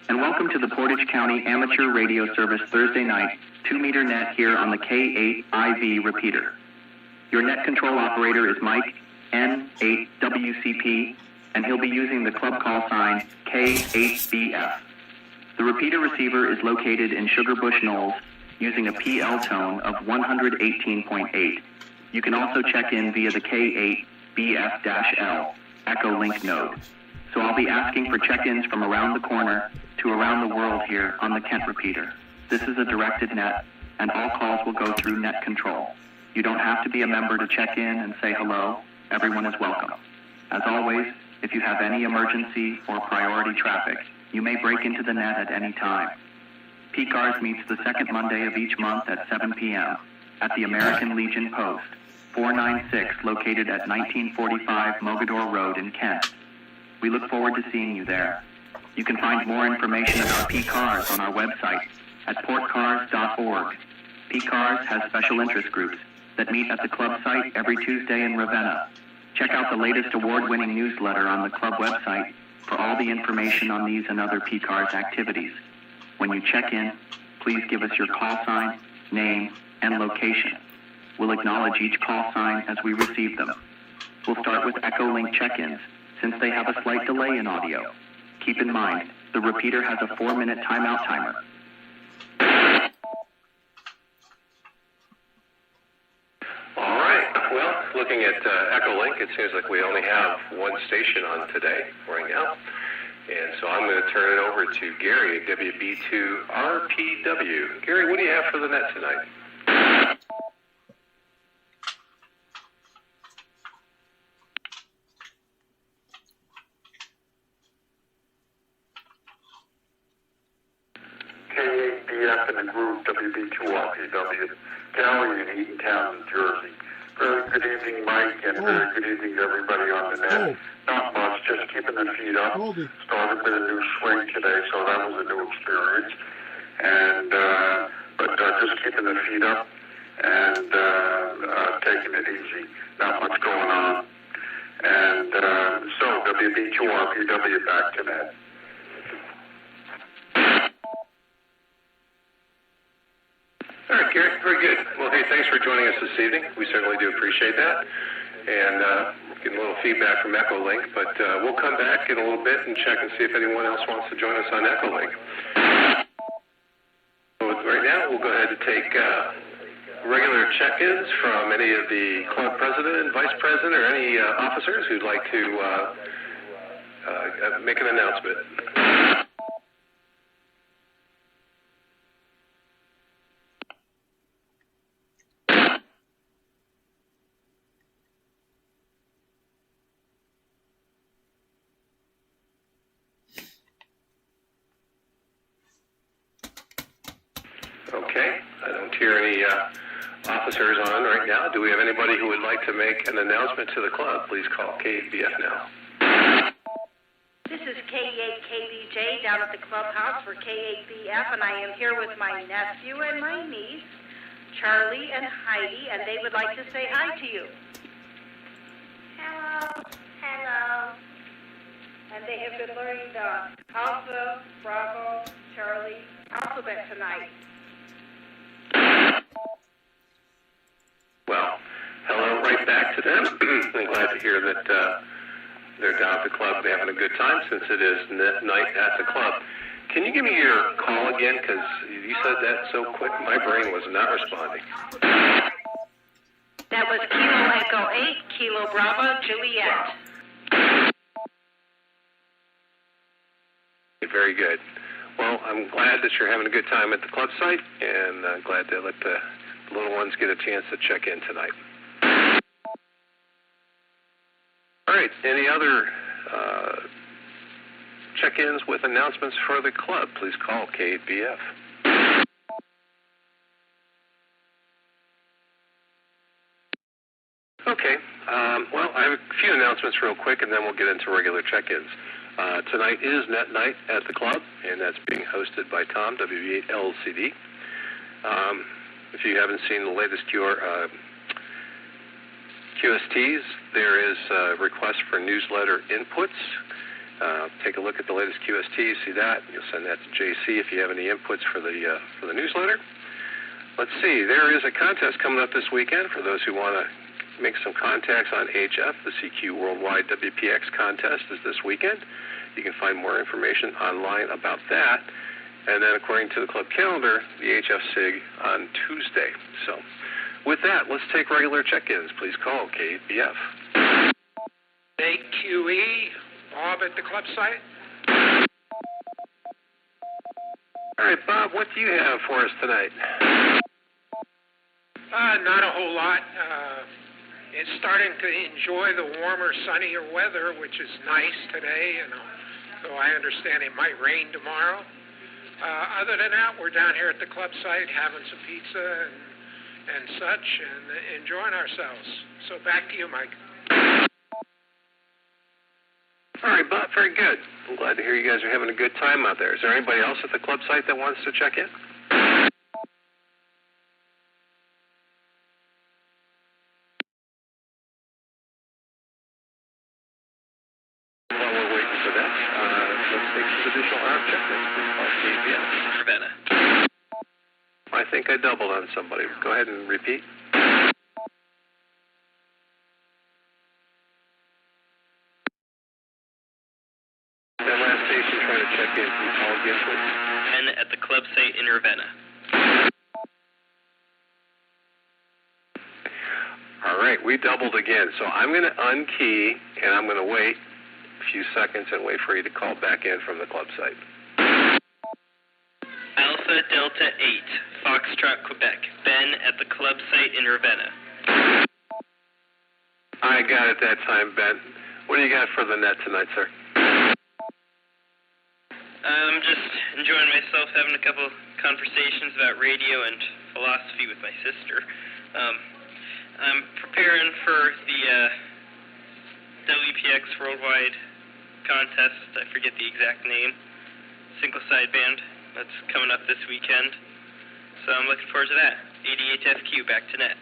And welcome to the Portage County Amateur Radio Service Thursday night 2-meter net here on the K8BF repeater. Your net control operator is Mike N8WCP, and he'll be using the club call sign K8BF. The repeater receiver is located in Sugarbush Knolls using a PL tone of 118.8. You can also check in via the K8BF-L Echolink node. So I'll be asking for check-ins from around the corner to around the world here on the Kent repeater. This is a directed net, and all calls will go through net control. You don't have to be a member to check in and say hello. Everyone is welcome. As always, if you have any emergency or priority traffic, you may break into the net at any time. PCARS meets the second Monday of each month at 7 p.m. at the American Legion Post, 496, located at 1945 Mogador Road in Kent. We look forward to seeing you there. You can find more information about PCARS on our website at portcars.org. PCARS has special interest groups that meet at the club site every Tuesday in Ravenna. Check out the latest award-winning newsletter on the club website for all the information on these and other PCARS activities. When you check in, please give us your call sign, name, and location. We'll acknowledge each call sign as we receive them. We'll start with Echolink check-ins, since they have a slight delay in audio. Keep in mind, the repeater has a 4-minute timeout timer. All right. Well, looking at Echolink, it seems like we only have one station on today right now. And so I'm going to turn it over to Gary at WB2RPW. Gary, what do you have for the net tonight? K8BF in the groove, WB2RPW, Gary in Eatontown, New Jersey. Very good evening, Mike, and very good evening to everybody on the net. Not much, just keeping the feet up. Started with a new swing today, so that was a new experience. And but just keeping the feet up and taking it easy. Not much going on. And so WB2RPW back to net. All right, Gary, very good. Well, hey, thanks for joining us this evening. We certainly do appreciate that. And getting a little feedback from Echolink, but we'll come back in a little bit and check and see if anyone else wants to join us on Echolink. So right now, we'll go ahead and take regular check-ins from any of the club president, vice president, or any officers who'd like to make an announcement. Okay, I don't hear any officers on right now. Do we have anybody who would like to make an announcement to the club? Please call K8BF now. This is K8KBJ down at the clubhouse for K8BF, and I am here with my nephew and my niece, Charlie and Heidi, and they would like to say hi to you. Hello. Hello. And they have been learning the Alpha, Bravo, Charlie alphabet tonight. Well, hello right back to them. I'm glad to hear that they're down at the club having a good time since it is night at the club. Can you give me your call again? Because you said that so quick, my brain was not responding. That was Kilo Echo 8, Kilo Bravo, Juliet. Very good. Well, I'm glad that you're having a good time at the club site, and I'm glad to let the little ones get a chance to check in tonight. All right, any other check-ins with announcements for the club? Please call K8BF. Okay, well, I have a few announcements real quick, and then we'll get into regular check-ins. Tonight is Net Night at the club, and that's being hosted by Tom, W8LCD. If you haven't seen the latest QSTs, there is a request for newsletter inputs. Take a look at the latest QST, see that. You'll send that to JC if you have any inputs for the newsletter. Let's see, there is a contest coming up this weekend for those who want to make some contacts on HF. The CQ Worldwide WPX contest is this weekend. You can find more information online about that. And then according to the club calendar, the HF SIG on Tuesday. So with that, let's take regular check-ins. Please call K8BF. AQE, Bob at the club site. All right, Bob, what do you have for us tonight? Not a whole lot. It's starting to enjoy the warmer, sunnier weather, which is nice today, though I understand it might rain tomorrow. Other than that, we're down here at the club site having some pizza and such and enjoying ourselves. So back to you, Mike. All right, Bob, very good. I'm glad to hear you guys are having a good time out there. Is there anybody else at the club site that wants to check in? I think I doubled on somebody. Go ahead and repeat. That last station trying to check in. Can you call again, please? And at the club site in Ravenna. All right, we doubled again. So I'm going to unkey, and I'm going to wait a few seconds and wait for you to call back in from the club site. Alpha Delta 8, Foxtrot, Quebec. Ben at the club site in Ravenna. I got it that time, Ben. What do you got for the net tonight, sir? I'm just enjoying myself, having a couple conversations about radio and philosophy with my sister. I'm preparing for the WPX Worldwide contest. I forget the exact name. Single sideband. That's coming up this weekend. So I'm looking forward to that. 88FQ, back to net.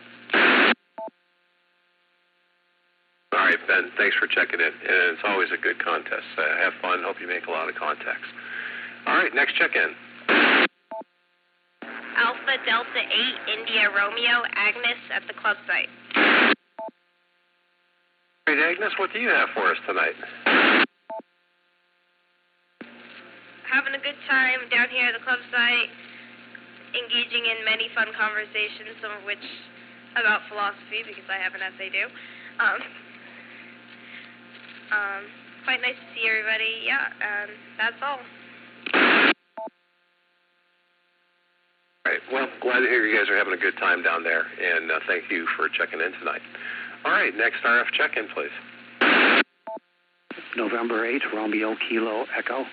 All right, Ben, thanks for checking in. And it's always a good contest. Have fun. Hope you make a lot of contacts. All right, next check-in. Alpha Delta 8, India Romeo, Agnes at the club site. All right, Agnes, what do you have for us tonight? Having a good time down here at the club site, engaging in many fun conversations, some of which about philosophy, because I have an essay due. Quite nice to see everybody, yeah, and that's all. All right, well, glad to hear you guys are having a good time down there, and thank you for checking in tonight. All right, next RF check-in, please. November 8, Romeo Kilo Echo.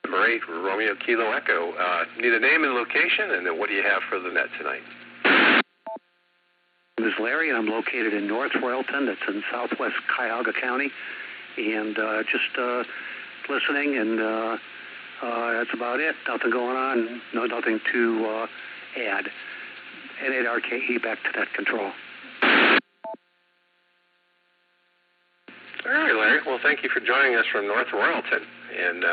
November All right, Romeo Kilo Echo. Need a name and location, and then what do you have for the net tonight? My name is Larry, and I'm located in North Royalton. That's in southwest Cuyahoga County. And just listening, and that's about it. Nothing going on. Nothing to add. N8RKE back to net control. All right, Larry. Well, thank you for joining us from North Royalton. And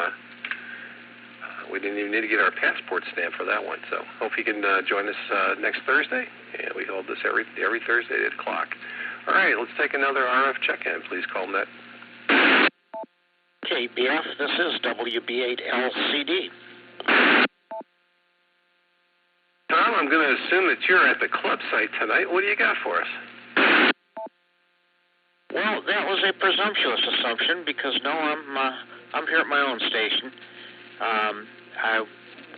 we didn't even need to get our passport stamp for that one. So hope you can join us next Thursday. And we hold this every Thursday at 8 o'clock. All right, let's take another RF check-in. Please call net. K8BF, this is WB8LCD. Tom, I'm going to assume that you're at the club site tonight. What do you got for us? Well, that was a presumptuous assumption because, no, I'm here at my own station. I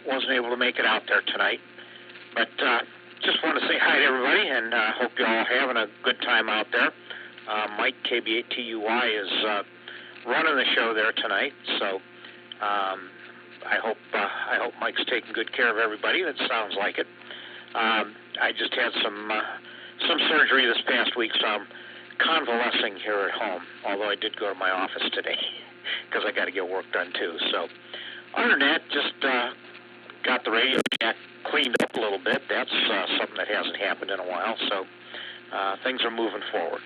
wasn't able to make it out there tonight. But just want to say hi to everybody, and hope you're all having a good time out there. Mike, KB8TUY, is running the show there tonight, so I hope Mike's taking good care of everybody. That sounds like it. I just had some surgery this past week, so I'm convalescing here at home, although I did go to my office today because I got to get work done too. So other than that, just got the radio shack cleaned up a little bit. That's something that hasn't happened in a while, so things are moving forward.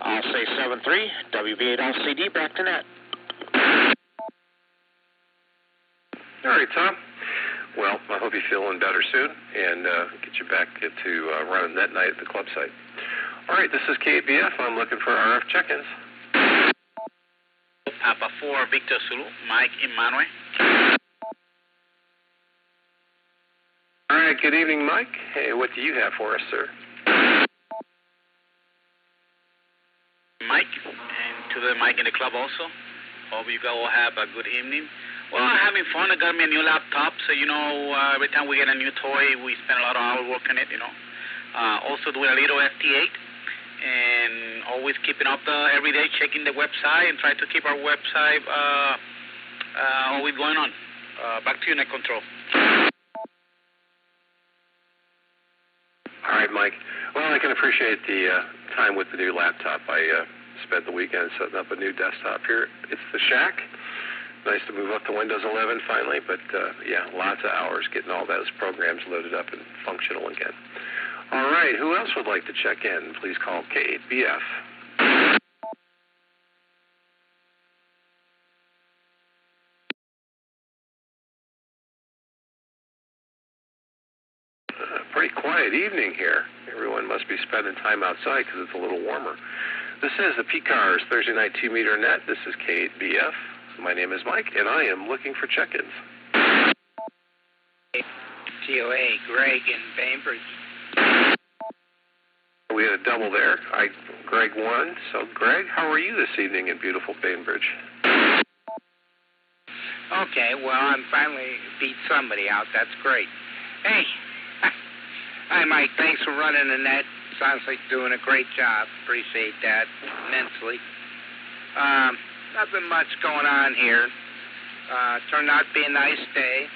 I'll say 7-3, WB8LCD, back to net. All right, Tom. Well, I hope you're feeling better soon, and get you back to running that night at the club site. All right, this is K8BF. I'm looking for RF check-ins. Papa 4, Victor Zulu, Mike Emmanuel. All right, good evening, Mike. Hey, what do you have for us, sir? Mike, and to the Mike in the club also. Hope you all have a good evening. Well, I'm having fun. I got me a new laptop, so, every time we get a new toy, we spend a lot of hours working it, Also doing a little FT8, and always keeping up every day, checking the website, and trying to keep our website always going on. Back to you, Net Control. All right, Mike. Well, I can appreciate the time with the new laptop. I spent the weekend setting up a new desktop here. It's the Shack. Nice to move up to Windows 11 finally, but yeah, lots of hours getting all those programs loaded up and functional again. All right, who else would like to check in? Please call K8BF. Pretty quiet evening here. Everyone must be spending time outside because it's a little warmer. This is the PCARS Thursday night 2-meter net. This is K8BF. My name is Mike, and I am looking for check-ins. TOA, Greg in Bainbridge. We had a double there. Greg won. So, Greg, how are you this evening in beautiful Bainbridge? Okay, well, I'm finally beat somebody out. That's great. Hey, hi, Mike. Thanks for running the net. Sounds like you're doing a great job. Appreciate that immensely. Nothing much going on here. Turned out to be a nice day.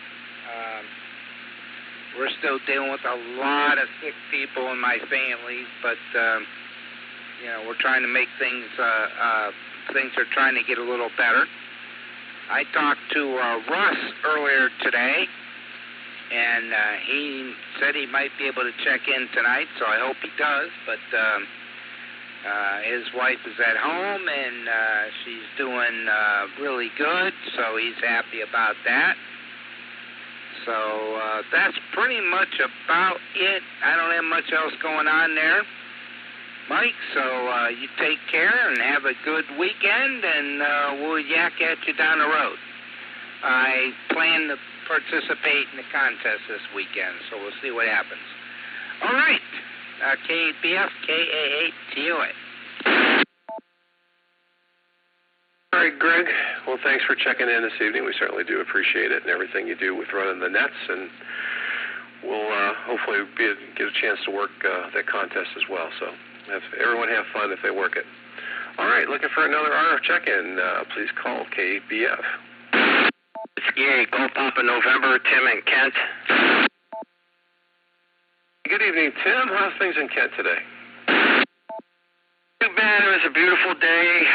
We're still dealing with a lot of sick people in my family, but, we're trying to make things are trying to get a little better. I talked to Russ earlier today, and he said he might be able to check in tonight, so I hope he does, but his wife is at home, and she's doing really good, so he's happy about that. So that's pretty much about it. I don't have much else going on there, Mike, so you take care and have a good weekend, and we'll yak at you down the road. I plan to participate in the contest this weekend, so we'll see what happens. All right, K8BF, K8TOA. All right, Greg. Well, thanks for checking in this evening. We certainly do appreciate it and everything you do with running the nets, and we'll hopefully get a chance to work that contest as well. So everyone have fun if they work it. All right, looking for another RF check-in. Please call K8BF. Whiskey Gold Papa November, Tim and Kent. Good evening, Tim. How's things in Kent today? Too bad. It was a beautiful day.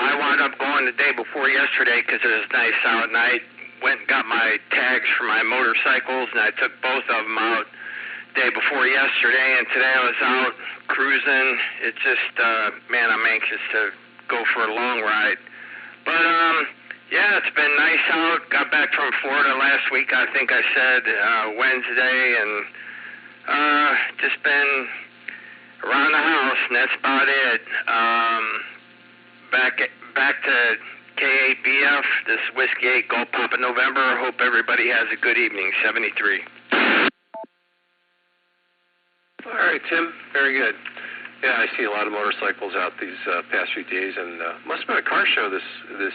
I wound up going the day before yesterday because it was nice out, and I went and got my tags for my motorcycles, and I took both of them out day before yesterday, and today I was out cruising. It's just, man, I'm anxious to go for a long ride. But, yeah, it's been nice out. Got back from Florida last week, I think I said, Wednesday, and just been around the house, and that's about it. Back to K8BF, this Whiskey 8 Gold Papa November. Hope everybody has a good evening, 73. All right, Tim. Very good. Yeah, I see a lot of motorcycles out these past few days, and must have been a car show this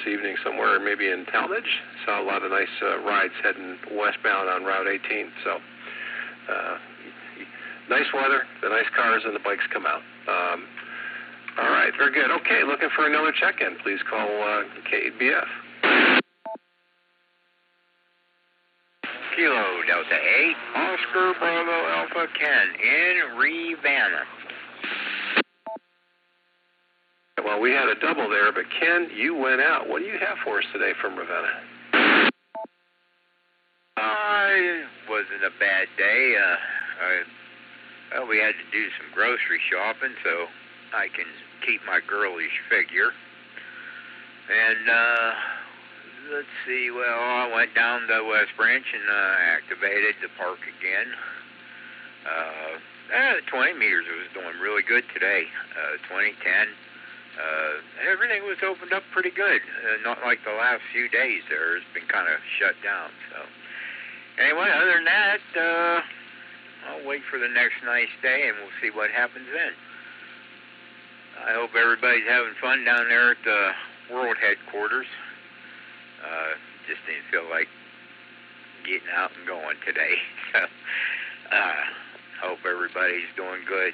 evening somewhere, maybe in Talmadge. Saw a lot of nice rides heading westbound on Route 18. So, nice weather, the nice cars, and the bikes come out. All right, very good. Okay, looking for another check-in. Please call K8BF. Kilo Delta 8, Oscar Bravo Alpha Ken in Ravenna. Well, we had a double there, but Ken, you went out. What do you have for us today from Ravenna? It wasn't a bad day. Well, we had to do some grocery shopping so I can keep my girlish figure. And, let's see, well, I went down to West Branch and activated the park again. The 20 meters was doing really good today. 2010. Everything was opened up pretty good. Not like the last few days there. It's been kind of shut down. So, anyway, other than that, I'll wait for the next nice day and we'll see what happens then. I hope everybody's having fun down there at the World Headquarters. Just didn't feel like getting out and going today. So, hope everybody's doing good.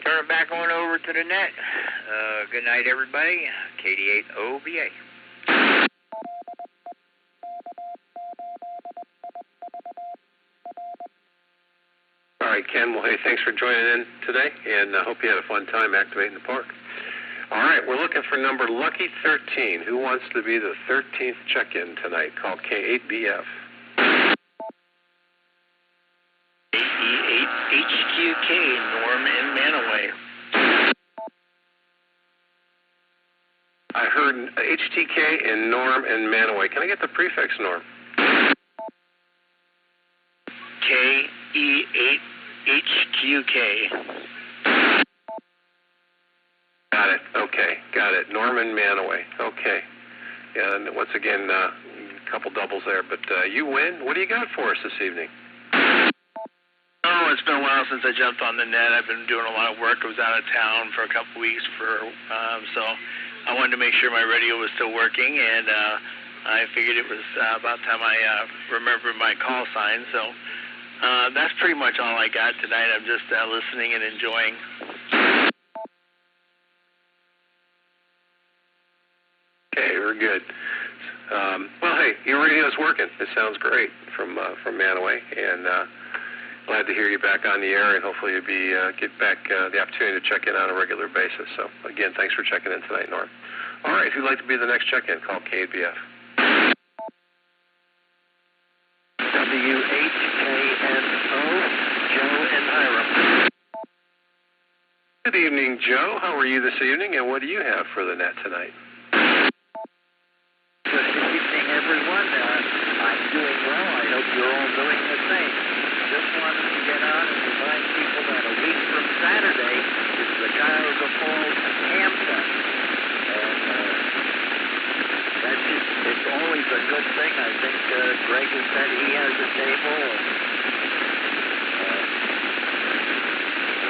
Turn it back on over to the net. Good night, everybody. KD8OBA. All right, Ken. Well, hey, thanks for joining in today, and I hope you had a fun time activating the park. All right, we're looking for number Lucky 13. Who wants to be the 13th check-in tonight? Call K8BF. HQK, Norm in Manaway. I heard HTK and Norm and Manaway. Can I get the prefix, Norm? KE8HQK. Got it. Okay. Got it. Norman Manaway. Okay. And once again, a couple doubles there. But you win. What do you got for us this evening? Oh, it's been a while since I jumped on the net. I've been doing a lot of work. I was out of town for a couple weeks, so I wanted to make sure my radio was still working, and I figured it was about time I remembered my call sign. So that's pretty much all I got tonight. I'm just listening and enjoying. Okay, very good. Well, hey, your radio's working. It sounds great from Manaway, and glad to hear you back on the air, and hopefully you'll get back the opportunity to check in on a regular basis. So, again, thanks for checking in tonight, Norm. All right, if you'd like to be the next check-in, call K8BF. WHKNO, Joe and Hiram. Good evening, Joe. How are you this evening, and what do you have for the net tonight? Good evening, everyone. I'm doing well. I hope you're all doing the same. Just wanted to get on and remind people that a week from Saturday is the Cuyahoga Falls Ham Fest. And it's always a good thing. I think Greg has said he has a table.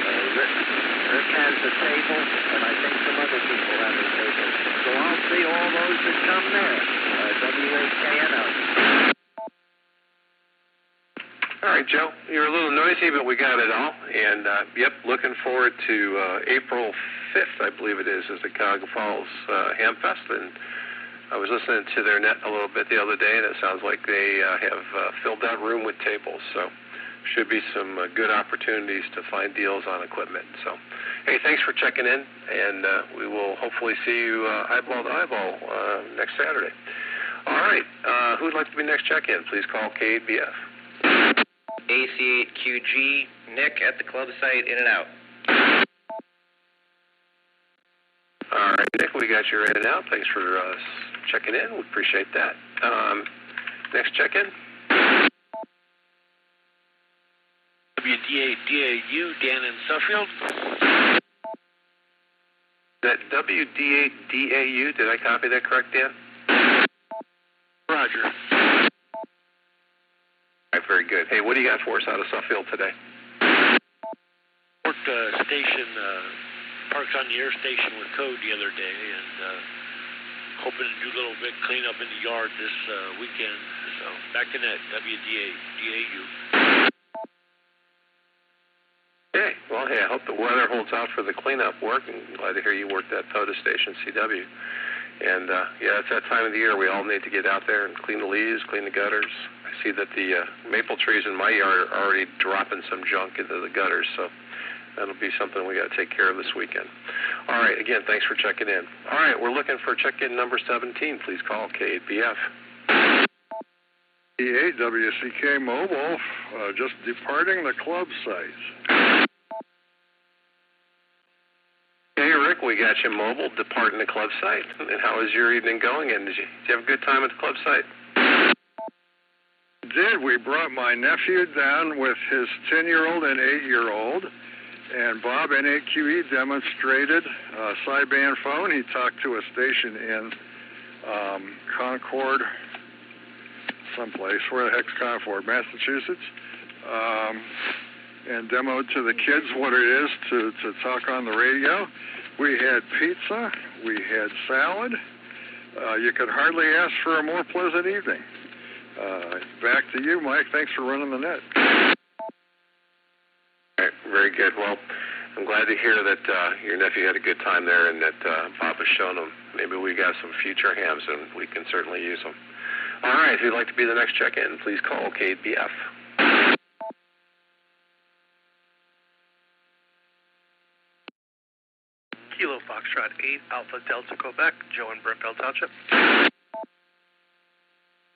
And Rick has a table, and I think some other people have a table. So I'll see all those that come there. WHKNO. All right, Joe, you're a little noisy, but we got it all. And, yep, looking forward to April 5th, I believe it is the Cuyahoga Falls Ham Fest. And I was listening to their net a little bit the other day, and it sounds like they have filled that room with tables. So should be some good opportunities to find deals on equipment. So, hey, thanks for checking in, and we will hopefully see you eyeball to eyeball next Saturday. All right, who'd like to be next check-in? Please call K8BF. AC8QG, Nick at the club site, in and out. All right, Nick, we got you in and out. Thanks for checking in. We appreciate that. Next check-in. WD8DAU, Dan in Suffield. That WD8DAU, did I copy that correct, Dan? Roger. All right, very good. Hey, what do you got for us out of Suffield today? Worked a station, parked on the air station with code the other day, and hoping to do a little bit cleanup in the yard this weekend. So back in that WD8DAU. Okay, well, hey, I hope the weather holds out for the cleanup work, and glad to hear you worked that POTA station, CW. And, yeah, it's that time of the year. We all need to get out there and clean the leaves, clean the gutters. I see that the maple trees in my yard are already dropping some junk into the gutters, so that'll be something we got to take care of this weekend. All right, again, thanks for checking in. All right, we're looking for check-in number 17. Please call K8BF. WCK Mobile, just departing the club site. Hey, Rick, we got you mobile, departing the club site. And how is your evening going? And did you have a good time at the club site? Did. We brought my nephew down with his 10-year-old and 8-year-old, and Bob N8QE demonstrated a sideband phone. He talked to a station in Concord, someplace. Where the heck's Concord? Massachusetts. And demoed to the kids what it is to talk on the radio. We had pizza. We had salad. You could hardly ask for a more pleasant evening. Back to you, Mike. Thanks for running the net. All right, very good. Well, I'm glad to hear that your nephew had a good time there and that Bob has shown him. Maybe we got some future hams and we can certainly use them. All right, if you'd like to be the next check-in, please call K8BF. Kilo Foxtrot 8, Alpha Delta Quebec, Joe in Brimfield Township.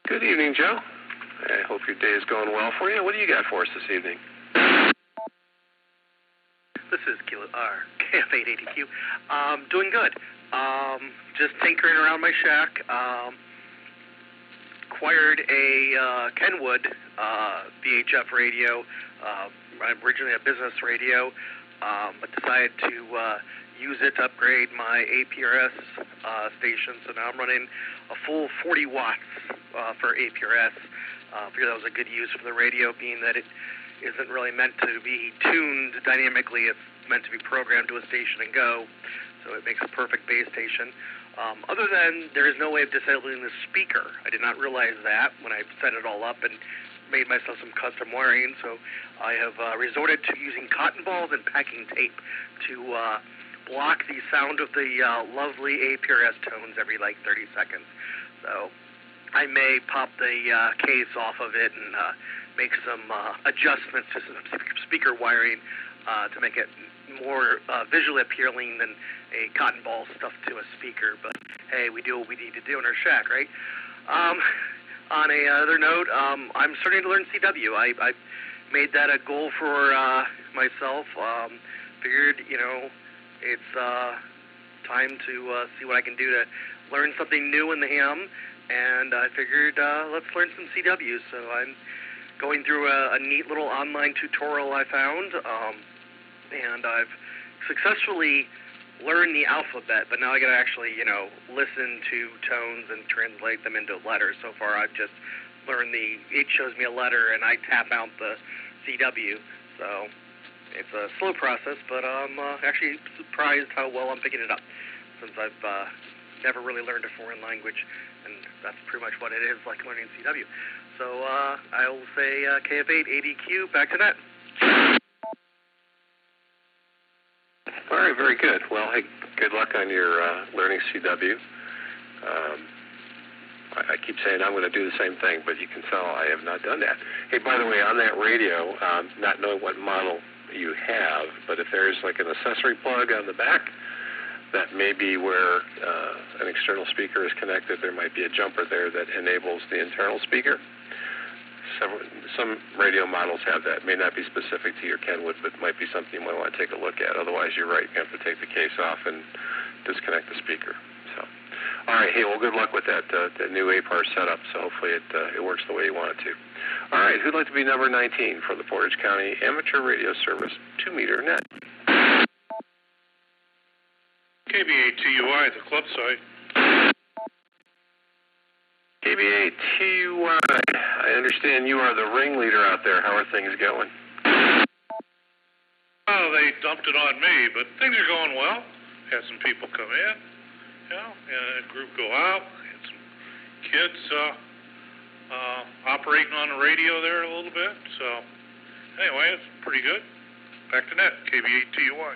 Good evening, Joe. I hope your day is going well for you. What do you got for us this evening? This is Kilo KF880Q. Doing good. Just tinkering around my shack. Acquired a Kenwood VHF radio. I'm originally a business radio, but decided to use it to upgrade my APRS station. So now I'm running a full 40 watts for APRS. Figured that was a good use for the radio, being that it isn't really meant to be tuned dynamically. It's meant to be programmed to a station and go. So it makes a perfect base station. Other than there is no way of disabling the speaker. I did not realize that when I set it all up and made myself some custom wiring. So I have resorted to using cotton balls and packing tape to block the sound of the lovely APRS tones every like 30 seconds. So I may pop the case off of it and make some adjustments to some speaker wiring to make it more visually appealing than a cotton ball stuffed to a speaker. But hey, we do what we need to do in our shack, right? On a other note, I'm starting to learn CW. I made that a goal for myself. Figured, it's time to see what I can do to learn something new in the ham. And I figured, let's learn some CW. So I'm going through a neat little online tutorial I found. And I've successfully learned the alphabet, but now I gotta actually, listen to tones and translate them into letters. So far I've just learned it shows me a letter and I tap out the CW. So it's a slow process, but I'm actually surprised how well I'm picking it up, since I've never really learned a foreign language, and that's pretty much what it is, like learning CW. So I'll say KF880Q, back to net. All right, very good. Well, hey, good luck on your learning CW. I keep saying I'm going to do the same thing, but you can tell I have not done that. Hey, by the way, on that radio, not knowing what model you have, but if there's like an accessory plug on the back, that may be where an external speaker is connected. There might be a jumper there that enables the internal speaker. Some radio models have that. It may not be specific to your Kenwood, but might be something you might want to take a look at. Otherwise, you're right. You have to take the case off and disconnect the speaker. So, all right. Hey, well, good luck with that the new APAR setup. So hopefully it works the way you want it to. All right. Who'd like to be number 19 for the Portage County Amateur Radio Service 2-meter net? KBA-TUI at the club site. KBA-TUI, I understand you are the ringleader out there. How are things going? Oh, they dumped it on me, but things are going well. Had some people come in, and a group go out. Had some kids operating on the radio there a little bit. So, anyway, it's pretty good. Back to net, KBA-TUI.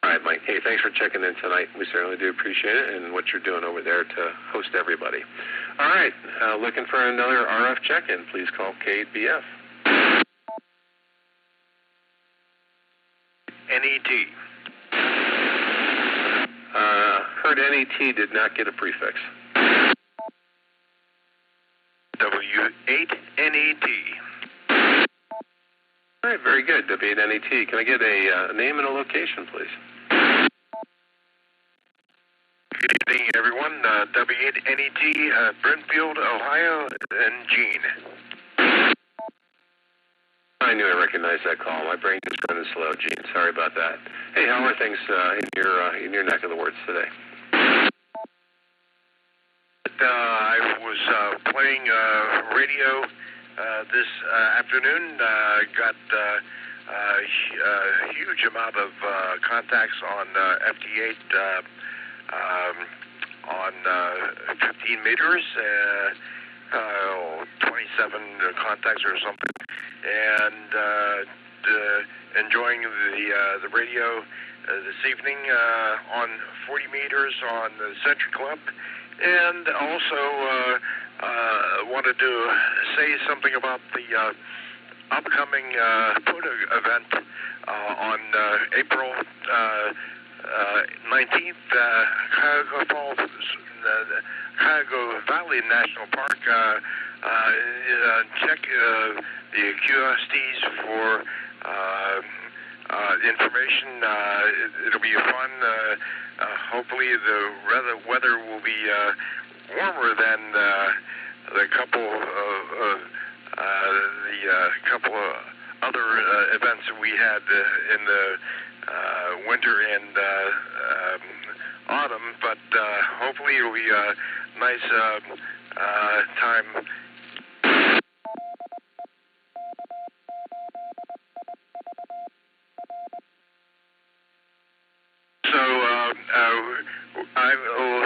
All right, Mike. Hey, thanks for checking in tonight. We certainly do appreciate it and what you're doing over there to host everybody. All right, looking for another RF check-in. Please call K8BF. NET. Heard NET did not get a prefix. W8NET. All right, very good. W8NET. Can I get a name and a location, please? Good evening, everyone. W8NET, Brentfield, Ohio, and Gene. I knew I recognized that call. My brain just running slow, Gene. Sorry about that. Hey, how are things in your neck of the woods today? I was playing radio this afternoon. Got a huge amount of contacts on FT8 on 15 meters, 27 contacts or something, and enjoying the radio this evening on 40 meters on the Century Club, and also wanted to say something about the upcoming POTA event on April 19th, Cuyahoga Falls, Cuyahoga Valley National Park. Check the QSTs for information. It'll be fun. Hopefully the weather will be warmer than the couple of other events that we had in the winter and autumn, but hopefully it'll be a nice time. So I will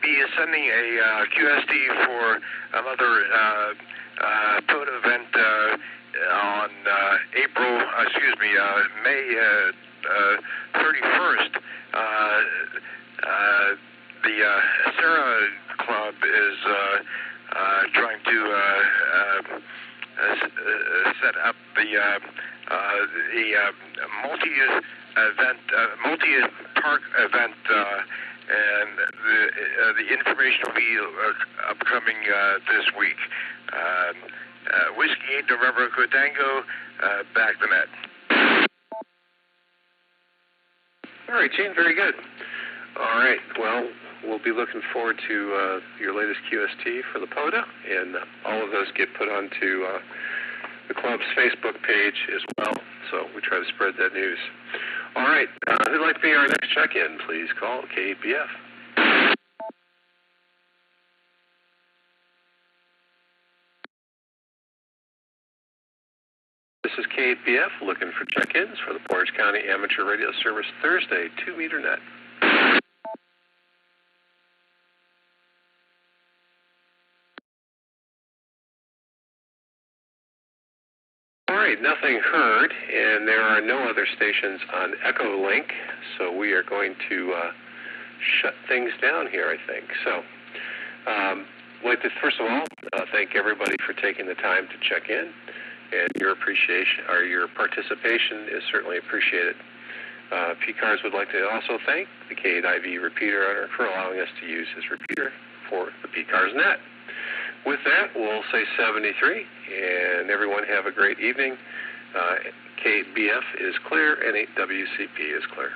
be sending a QST for another POTA event on May 31st. The Sarah Club is trying to set up the multi-park event, and the information will be upcoming this week. Whiskey 8 November Codango, back to net. All right, Gene, very good. All right, well, we'll be looking forward to your latest QST for the POTA, and all of those get put onto the club's Facebook page as well, so we try to spread that news. All right, who'd like to be our next check-in? Please call K8BF. This is K8BF looking for check-ins for the Portage County Amateur Radio Service Thursday 2-meter net. All right, nothing heard, and there are no other stations on Echolink, so we are going to shut things down here, I think. So, I'd like to, first of all, thank everybody for taking the time to check in, and your appreciation, or your participation is certainly appreciated. PCARS would like to also thank the K8IV repeater owner for allowing us to use his repeater for the PCARS net. With that, we'll say 73, and everyone have a great evening. K8BF is clear, and 8WCP is clear.